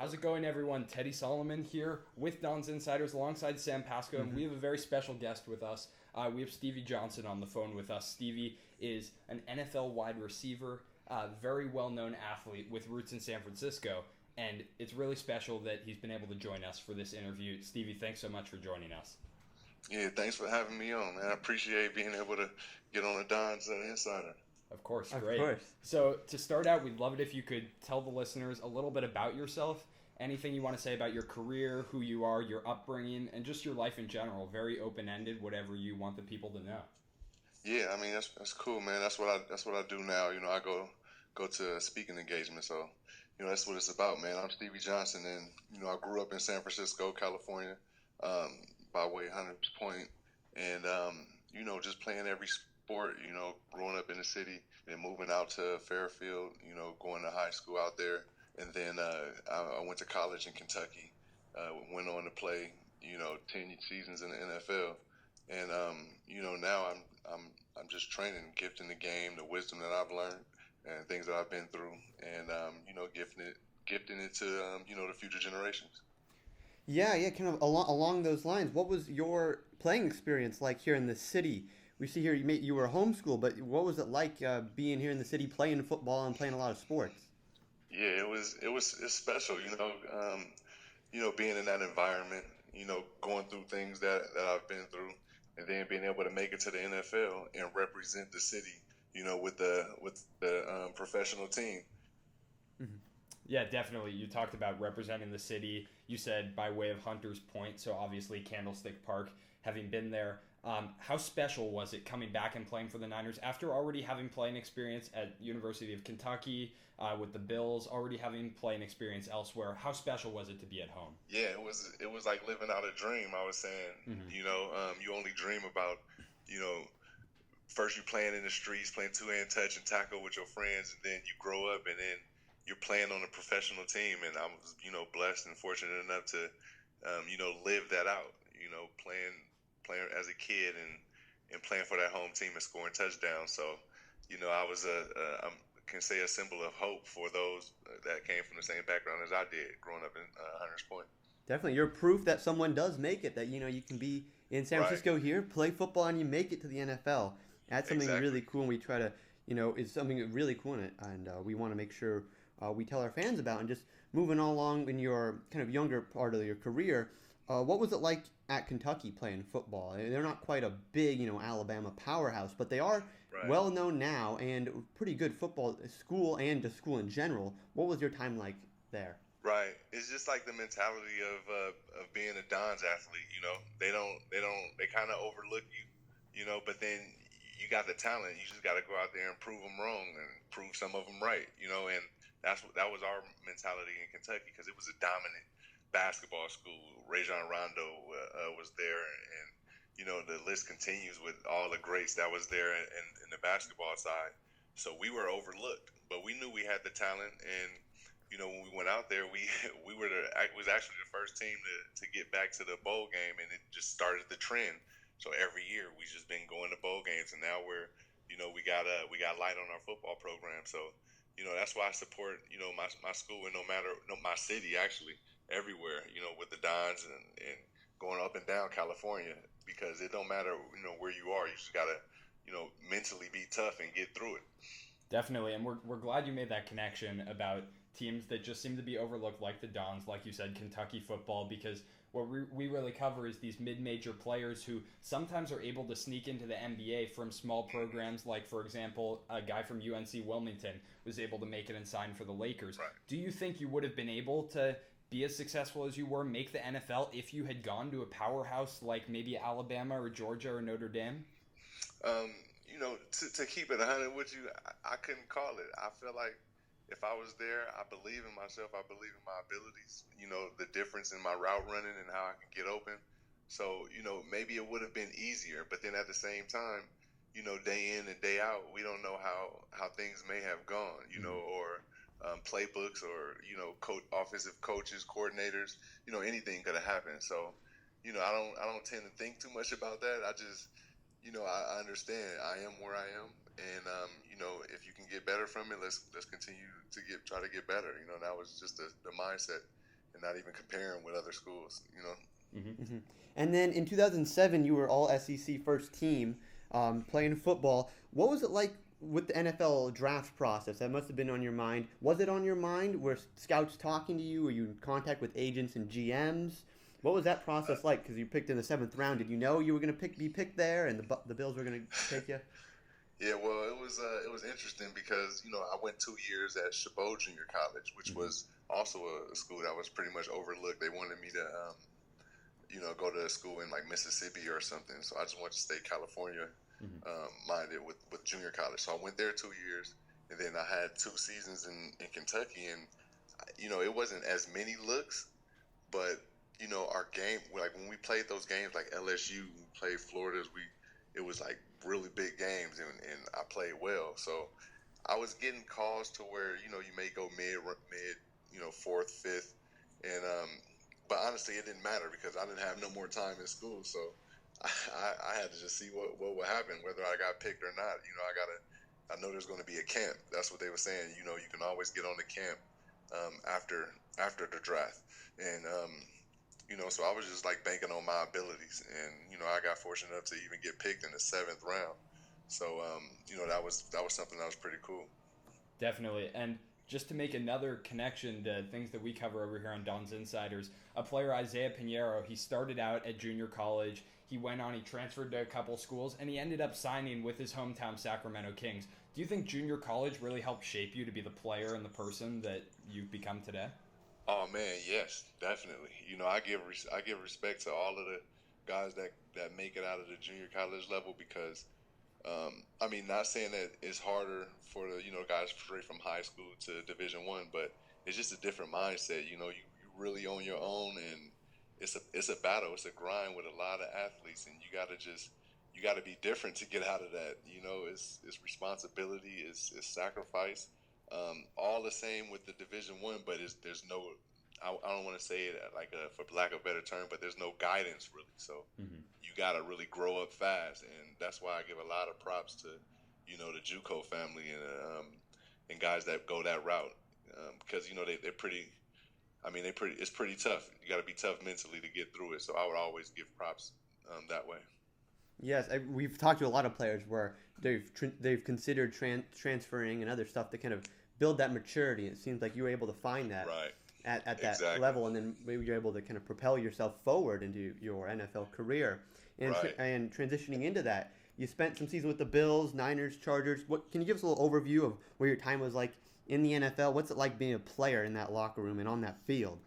How's it going, everyone? Teddy Solomon here with Don's Insiders alongside Sam Pasco, and we have a very special guest with us. We have Stevie Johnson on the phone with us. Stevie is an NFL wide receiver, very well-known athlete with roots in San Francisco, and it's really special that he's been able to join us for this interview. Stevie, thanks so much for joining us. Yeah, thanks for having me on, man. I appreciate being able to get on the Don's Insider. Of course, Of great. course. So to start out, we'd love it if you could tell the listeners a little bit about yourself, anything you want to say about your career, who you are, your upbringing, and just your life in general. Very open-ended, whatever you want the people to know. Yeah, I mean that's cool, man. That's what I do now. You know, I go to speaking engagements, so that's what it's about, man. I'm Stevie Johnson, and I grew up in San Francisco, California, by way of Hunters Point, and just playing every sport. Growing up in the city and moving out to Fairfield. Going to high school out there. And then I went to college in Kentucky, went on to play, 10 seasons in the NFL. And, now I'm just training, gifting the game, the wisdom that I've learned and things that I've been through and, gifting it to, the future generations. Yeah, kind of along those lines. What was your playing experience like here in the city? We see here you were homeschooled, but what was it like being here in the city, playing football and playing a lot of sports? Yeah, it's special, being in that environment, going through things that I've been through, and then being able to make it to the NFL and represent the city, with the professional team. Mm-hmm. Yeah, definitely. You talked about representing the city. You said by way of Hunters Point, so obviously Candlestick Park, having been there. How special was it coming back and playing for the Niners after already having playing experience at University of Kentucky with the Bills, already having playing experience elsewhere? How special was it to be at home? Yeah, it was like living out a dream. I was saying, you only dream about, first you playing in the streets, playing two-hand touch and tackle with your friends, and then you grow up and then you're playing on a professional team. And I was, blessed and fortunate enough to, live that out, playing as a kid and playing for that home team and scoring touchdowns. So, I was I can say a symbol of hope for those that came from the same background as I did growing up in Hunters Point. Definitely, you're proof that someone does make it. That you can be in San Francisco here, play football, and you make it to the NFL. That's something really cool, and we try to, is something really cool in it, and we want to make sure we tell our fans about. And just moving along in your kind of younger part of your career. What was it like at Kentucky playing football? They're not quite a big, Alabama powerhouse, but they are well known now and pretty good football school and just school in general. What was your time like there? Right. It's just like the mentality of being a Don's athlete. They kind of overlook you, but then you got the talent. You just got to go out there and prove them wrong and prove some of them right, and that was our mentality in Kentucky because it was a dominant basketball school. Rajon Rondo was there, and the list continues with all the greats that was there in the basketball side. So we were overlooked, but we knew we had the talent, and when we went out there, we was actually the first team to get back to the bowl game, and it just started the trend. So every year we just been going to bowl games, and now we got light on our football program. So that's why I support my school and my city actually. Everywhere, with the Dons and going up and down California, because it don't matter, where you are. You just gotta, mentally be tough and get through it. Definitely, and we're glad you made that connection about teams that just seem to be overlooked, like the Dons, like you said, Kentucky football, because what we really cover is these mid-major players who sometimes are able to sneak into the NBA from small programs, like, for example, a guy from UNC Wilmington was able to make it and sign for the Lakers. Right. Do you think you would have been able to be as successful as you were, make the NFL, if you had gone to a powerhouse like maybe Alabama or Georgia or Notre Dame? To keep it 100 with you, I couldn't call it. I feel like if I was there, I believe in myself. I believe in my abilities, the difference in my route running and how I can get open. So, maybe it would have been easier. But then at the same time, day in and day out, we don't know how things may have gone, or playbooks or, offensive coaches, coordinators, anything could have happened. So, I don't tend to think too much about that. I just, I understand I am where I am. And, if you can get better from it, let's continue to try to get better. That was just the mindset and not even comparing with other schools. Mm-hmm. And then in 2007, you were all SEC first team playing football. What was it like with the NFL draft process? That must have been on your mind. Was it on your mind? Were scouts talking to you? Were you in contact with agents and GMs? What was that process like? Because you picked in the 7th round. Did you know you were going to be picked there, and the Bills were going to take you? Yeah, well, it was interesting because I went 2 years at Chabot Junior College, which was also a school that was pretty much overlooked. They wanted me to go to a school in like Mississippi or something. So I just wanted to stay California minded with junior college. So I went there 2 years, and then I had 2 seasons in Kentucky, and it wasn't as many looks, but our game, like when we played those games like LSU, we played Florida's, it was like really big games, and I played well. So I was getting calls to where you may go mid, 4th, 5th, and but honestly, it didn't matter because I didn't have no more time in school. So I had to just see what would happen, whether I got picked or not. I know there's going to be a camp. That's what they were saying. You can always get on the camp after the draft, and so I was just like banking on my abilities, and I got fortunate enough to even get picked in the 7th round. So that was something that was pretty cool. Definitely. And just to make another connection to things that we cover over here on Don's Insiders, a player, Isaiah Pinheiro, he started out at junior college. He went on, he transferred to a couple schools, and he ended up signing with his hometown Sacramento Kings. Do you think junior college really helped shape you to be the player and the person that you've become today? Oh man, yes, definitely. I give respect to all of the guys that make it out of the junior college level because I mean, not saying that it's harder for the guys straight from high school to Division One, but it's just a different mindset. You really on your own, and it's a battle, it's a grind with a lot of athletes, and you gotta be different to get out of that. It's responsibility, it's sacrifice, all the same with the Division One, but there's no. I don't want to say it like for lack of a better term, but there's no guidance really. So you got to really grow up fast, and that's why I give a lot of props to the JUCO family and guys that go that route because they're pretty. I mean, it's pretty tough. You got to be tough mentally to get through it. So I would always give props that way. Yes, we've talked to a lot of players where they've considered transferring and other stuff to kind of build that maturity. It seems like you were able to find that at that exactly. level, and then maybe you're able to kind of propel yourself forward into your NFL career. And, and transitioning into that, you spent some seasons with the Bills, Niners, Chargers. What can you give us a little overview of where your time was like in the NFL? What's it like being a player in that locker room and on that field?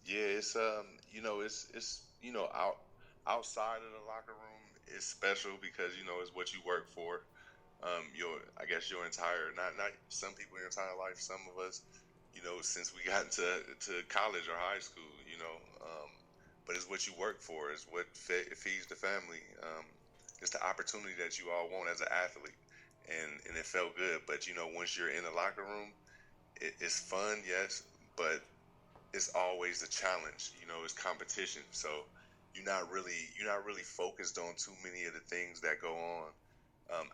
Yeah, it's outside of the locker room is special because it's what you work for. I guess your entire not some people your entire life. Some of us, since we got to college or high school, but it's what you work for. It's what feeds the family. It's the opportunity that you all want as an athlete, and it felt good. But once you're in the locker room, it's fun, yes, but it's always a challenge. It's competition. So you're not really focused on too many of the things that go on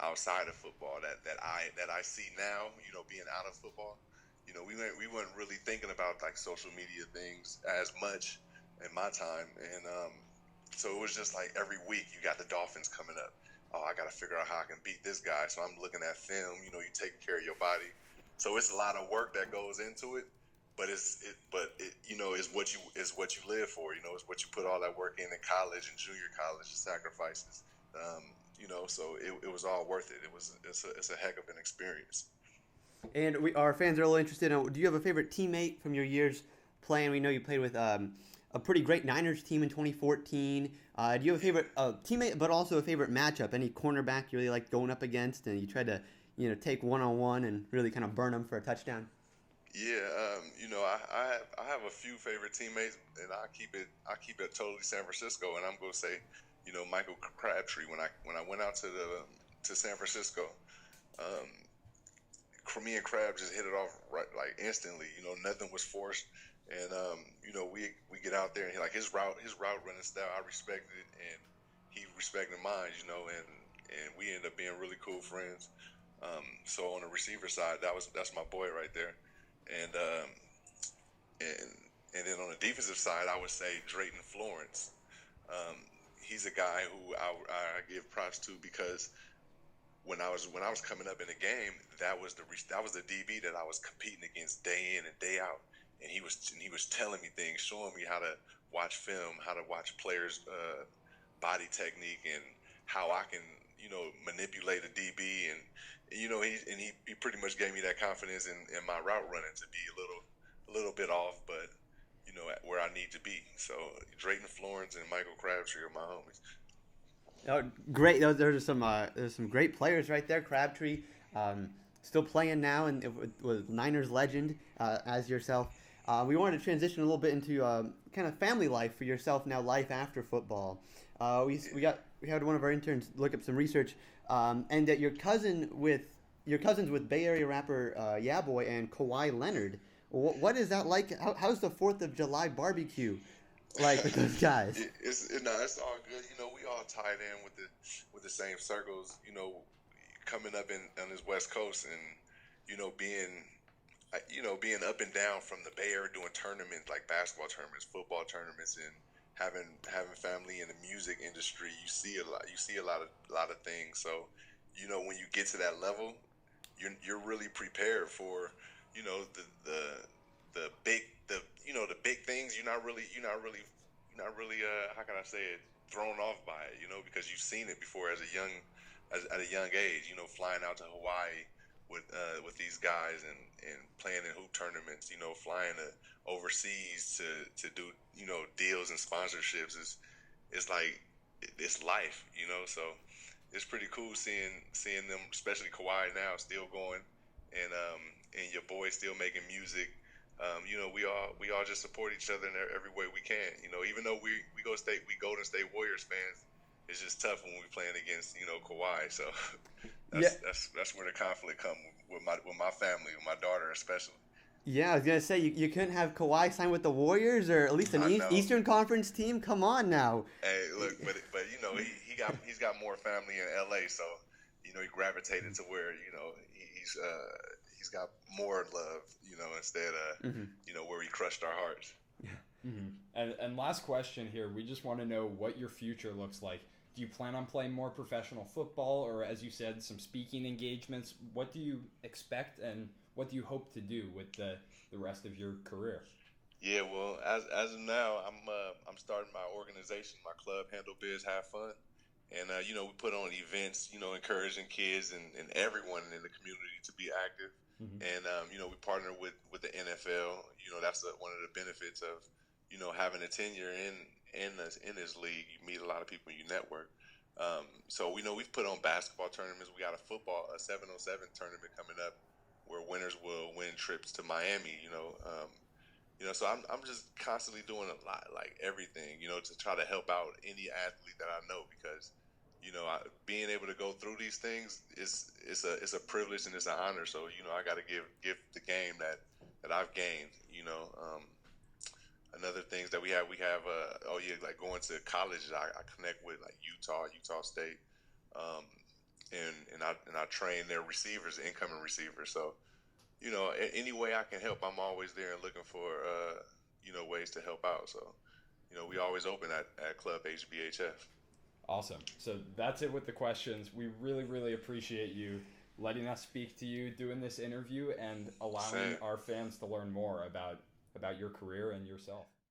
outside of football that I see now. Being out of football, we weren't really thinking about like social media things as much in my time, and so it was just like every week you got the Dolphins coming up. Oh, I got to figure out how I can beat this guy. So I'm looking at film. You taking care of your body. So it's a lot of work that goes into it, but it's what you live for. It's what you put all that work in college and junior college, the sacrifices. So it was all worth it. It's a heck of an experience. And our fans are a little interested in, do you have a favorite teammate from your years playing? We know you played with a pretty great Niners team in 2014. Do you have a favorite teammate, but also a favorite matchup? Any cornerback you really liked going up against, and you tried to take one-on-one and really kind of burn them for a touchdown? Yeah, I have a few favorite teammates, and I keep it totally San Francisco, and I'm gonna say, Michael Crabtree. When I went out to San Francisco, me and Crab just hit it off right like instantly. Nothing was forced, and we get out there and his route running style, I respected it, and he respected mine. And we ended up being really cool friends. So on the receiver side, that's my boy right there. And And then on the defensive side, I would say Drayton Florence. He's a guy who I give props to because when I was coming up in the game, that was the DB that I was competing against day in and day out, and he was telling me things, showing me how to watch film, how to watch players' body technique, and how I can manipulate a DB, and he pretty much gave me that confidence in my route running to be a little bit off, but where I need to be. So Drayton Florence and Michael Crabtree are my homies. Oh, great! There's some great players right there. Crabtree, still playing now, and with Niners legend as yourself. We wanted to transition a little bit into kind of family life for yourself now, life after football. We had one of our interns look up some research, and that your cousins with Bay Area rapper Yeah Boy and Kawhi Leonard. What is that like? How's the 4th of July barbecue like with those guys? It's all good. We all tied in with the same circles. Coming up on this West Coast, and being up and down from the Bay Area, doing tournaments like basketball tournaments, football tournaments, and having family in the music industry. You see a lot of things. So when you get to that level, you're really prepared for the big things. You're not really how can I say it, thrown off by it, because you've seen it before at a young age, flying out to Hawaii with these guys and playing in hoop tournaments, flying overseas to do deals and sponsorships is like it's life, so it's pretty cool seeing them, especially Kawhi now still going, and your boy still making music. We all just support each other in every way we can. Even though we Golden State Warriors fans, it's just tough when we're playing against Kawhi. So that's where the conflict comes with my family, with my daughter especially. Yeah, I was gonna say you couldn't have Kawhi sign with the Warriors or at least an Eastern Conference team. Come on now. Hey, look, but he's got more family in LA, so he gravitated to where he's got more love, instead of where he crushed our hearts. Yeah. Mm-hmm. And last question here, we just want to know what your future looks like. Do you plan on playing more professional football, or as you said, some speaking engagements? What do you expect, and what do you hope to do with the rest of your career? Yeah, well, as of now, I'm starting my organization, my club, Handle Biz, Have Fun, and we put on events, encouraging kids and everyone in the community to be active. Mm-hmm. And we partner with the NFL. That's one of the benefits of having a tenure in this league. You meet a lot of people, you network. So we've put on basketball tournaments. We got a 7-on-7 tournament coming up where winners will win trips to Miami. So I'm just constantly doing a lot, like everything, to try to help out any athlete that I know, because being able to go through these things it's a privilege and it's an honor. So I got to give the game that I've gained. Another things that we have like going to colleges. I connect with like Utah State, and I train their receivers, incoming receivers. So any way I can help, I'm always there and looking for ways to help out. So we always open at Club HBHF. Awesome. So that's it with the questions. We really, really appreciate you letting us speak to you, doing this interview, and allowing our fans to learn more about your career and yourself.